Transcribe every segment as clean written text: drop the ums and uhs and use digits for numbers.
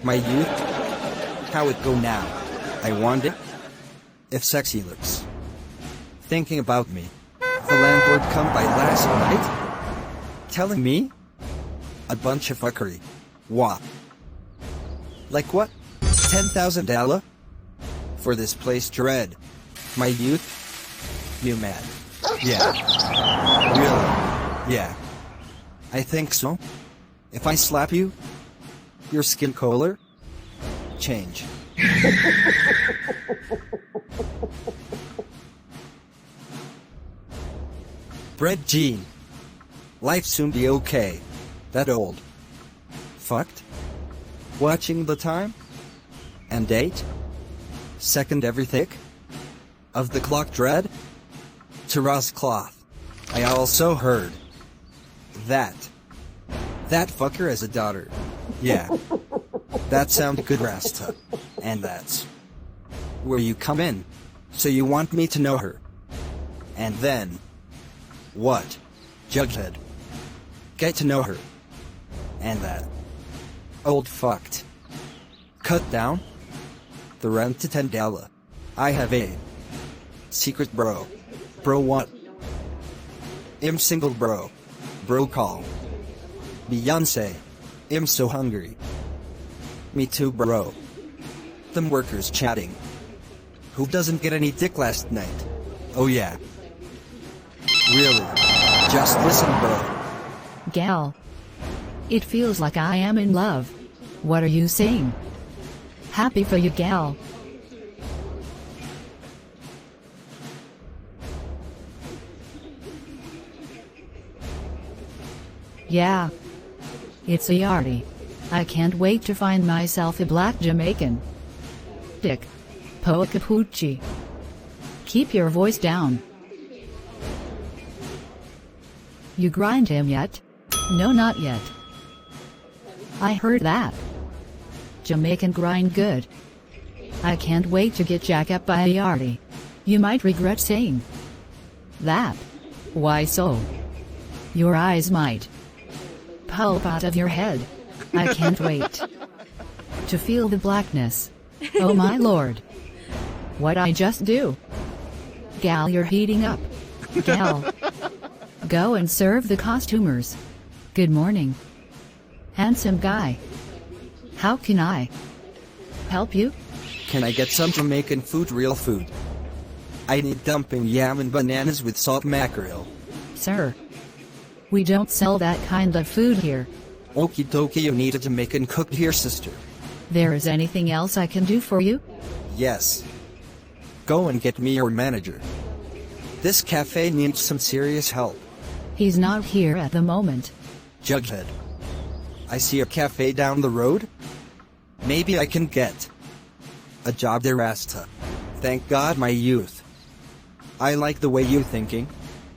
My youth? How it go now? I wonder if sexy looks. Thinking about me. The landlord come by last night? Telling me? A bunch of fuckery. What? Like what? $10,000? For this place dread. My youth? You mad? Yeah. Really? Yeah. I think so. If I slap you, your skin color? Change. Bread Jean. Life soon be okay. That old. Fucked? Watching the time? And date? Second everything? Of the clock dread? To Ross cloth. I also heard that fucker has a daughter. Yeah. That sound good, Rasta. And that's where you come in. So you want me to know her. And then what? Jughead. Get to know her. And that old fucked. Cut down the rent to $10. I have a secret bro. Bro what? I'm single bro. Bro call. Beyonce. I'm so hungry. Me too bro. Them workers chatting. Who doesn't get any dick last night? Oh yeah. Really? Just listen bro. Gal. It feels like I am in love. What are you saying? Happy for you, gal. Yeah. It's a yardie. I can't wait to find myself a black Jamaican. Dick. Poacapucci. Keep your voice down. You grind him yet? No, not yet. I heard that. Jamaican grind good. I can't wait to get jacked up by a yardie. You might regret saying that. Why so? Your eyes might pulp out of your head. I can't wait to feel the blackness. Oh my lord. What'd I just do? Gal, you're heating up. Gal. Go and serve the costumers. Good morning. Handsome guy. How can I help you? Can I get some Jamaican food, real food? I need dumping yam and bananas with salt mackerel. Sir. We don't sell that kind of food here. Okie dokie, you need a Jamaican cooked here, sister. There is anything else I can do for you? Yes. Go and get me your manager. This cafe needs some serious help. He's not here at the moment. Jughead. I see a cafe down the road. Maybe I can get a job there, Rasta. Thank God, my youth. I like the way you're thinking.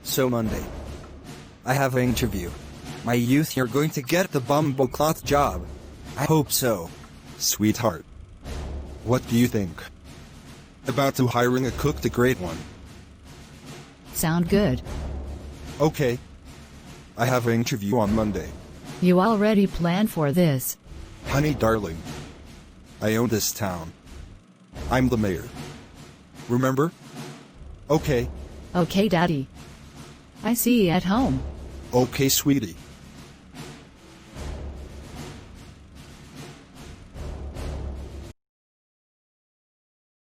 So Monday, I have an interview. My youth, you're going to get the bumbo cloth job. I hope so. Sweetheart. What do you think? About to hiring a cook, the great one. Sound good. Okay. I have an interview on Monday. You already planned for this. Honey darling. I own this town. I'm the mayor. Remember? Okay. Okay, daddy. I see you at home. Okay, sweetie.